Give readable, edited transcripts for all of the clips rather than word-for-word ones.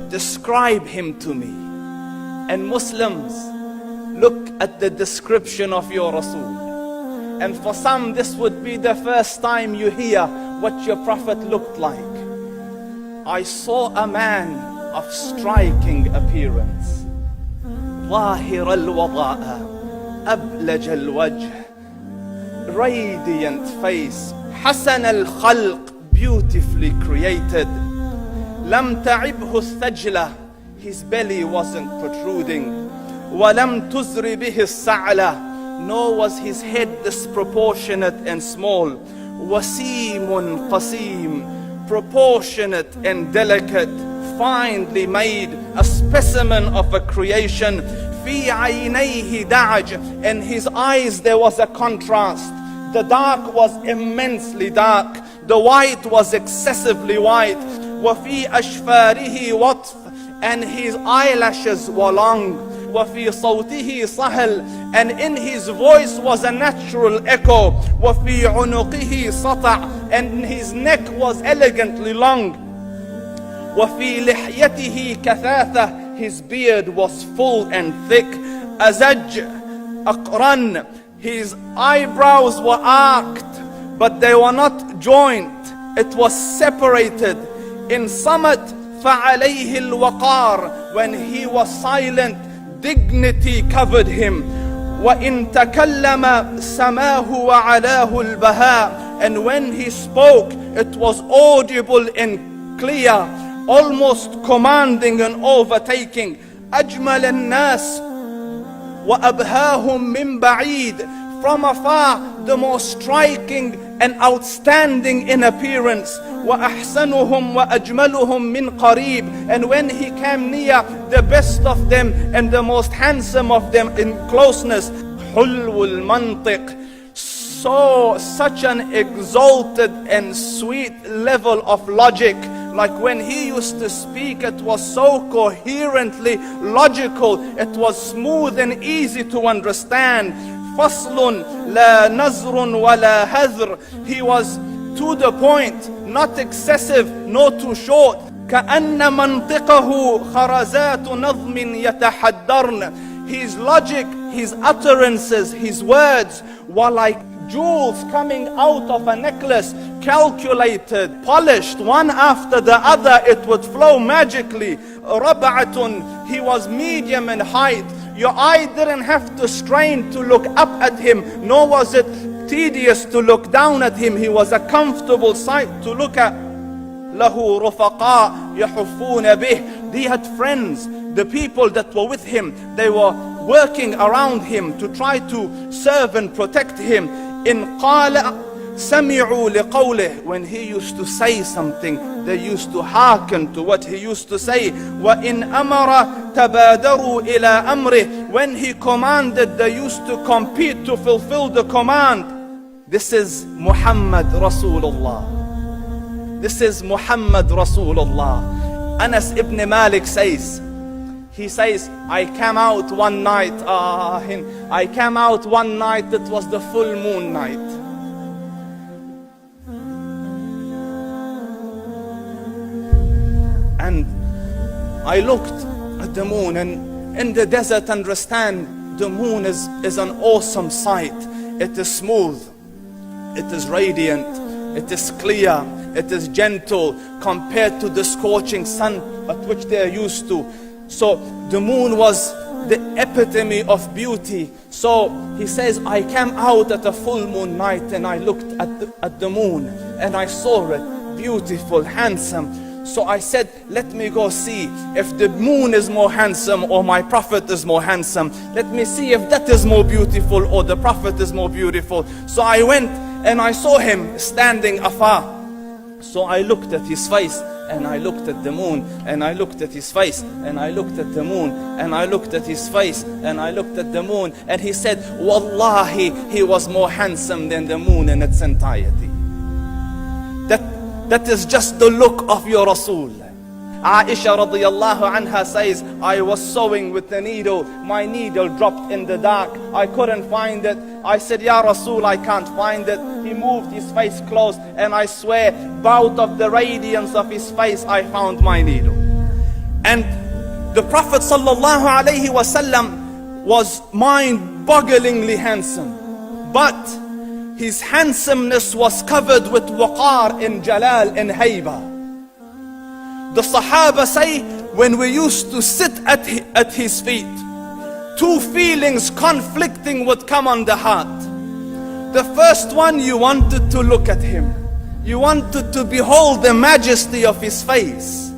Describe him to me. And Muslims, look at the description of your Rasul. And for some, this would be the first time you hear what your Prophet looked like. I saw a man of striking appearance. ظاهر الوضاء أبلج الوجه, radiant face, حسن الخلق, beautifully created. لم تعبه الثجلة, his belly wasn't protruding. ولم تزر به السعلة, nor was his head disproportionate and small. وسيم قسيم, proportionate and delicate, finely made, a specimen of a creation. في عينيه دعج, in his eyes there was a contrast. The dark was immensely dark, the white was excessively white. وفي أشفاره وطف, and his eyelashes were long. وفي صوته صهل, and in his voice was a natural echo. وفي عنقه سطع, and his neck was elegantly long. وفي لحيته كثاثة, his beard was full and thick. أزج أقرن, his eyebrows were arched, but they were not joint, it was separated. In صمت فعليه الوقار, when he was silent, dignity covered him. وإن تكلم سماه وعلاه البهاء, and when he spoke, it was audible and clear, almost commanding and overtaking. أجمل الناس وأبهاهم من بعيد, from afar the most striking and outstanding in appearance. وأحسنهم وأجملهم من قريب, and when he came near, the best of them and the most handsome of them in closeness. حلو المنطق, such an exalted and sweet level of logic. Like when he used to speak, it was so coherently logical, it was smooth and easy to understand. فصل لا نزر ولا هذر, he was to the point, not excessive nor too short. كأن منطقه خرزات نظم يتحدرن, his logic, his utterances, his words were like jewels coming out of a necklace, calculated, polished, one after the other, it would flow magically. ربعة, he was medium in height. Your eye didn't have to strain to look up at him, nor was it tedious to look down at him. He was a comfortable sight to look at. له رفقاء يحفون به, he had friends, the people that were with him, they were working around him to try to serve and protect him. إن قال سمعوا لقوله, when he used to say something, they used to hearken to what he used to say. وإن أمر تبادروا إلى أمره, when he commanded, they used to compete to fulfill the command. This is Muhammad Rasulullah. This is Muhammad Rasulullah. Anas ibn Malik says, he says, I came out one night, it was the full moon night. And I looked at the moon, and in the desert, understand, the moon is an awesome sight. It is smooth, it is radiant, it is clear, it is gentle compared to the scorching sun at which they are used to. So the moon was the epitome of beauty. So he says, I came out at a full moon night and I looked at the moon and I saw it beautiful, handsome. So I said, let me go see if the moon is more handsome or my Prophet is more handsome. Let me see if that is more beautiful or the Prophet is more beautiful. So I went and I saw him standing afar. So I looked at his face and I looked at the moon, and I looked at his face, and I looked at the moon, and I looked at his face, and I looked at the moon, and he said, Wallahi, he was more handsome than the moon in its entirety. That is just the look of your Rasul. Aisha radiyallahu anha says, I was sewing with the needle, my needle dropped in the dark, I couldn't find it. I said, Ya Rasul, I can't find it. he moved his face close, and I swear, out of the radiance of his face, I found my needle. And the Prophet sallallahu alaihi wasallam was mind-bogglingly handsome, but his handsomeness was covered with waqar and jalal and hayba. The Sahaba say, when we used to sit at his feet, two feelings conflicting would come on the heart. The first one, you wanted to look at him. You wanted to behold the majesty of his face.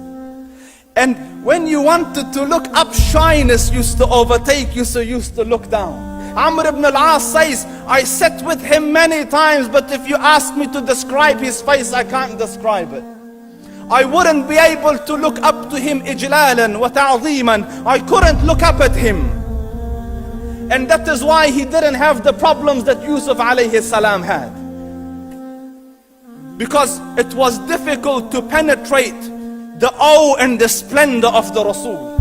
And when you wanted to look up, shyness used to overtake you, so you used to look down. Amr ibn al-As says, I sat with him many times, but if you ask me to describe his face, I can't describe it. I wouldn't be able to look up to him ijlalan wa ta'zeeman. I couldn't look up at him. And that is why he didn't have the problems that Yusuf alayhi salam had. Because it was difficult to penetrate the awe and the splendor of the Rasul.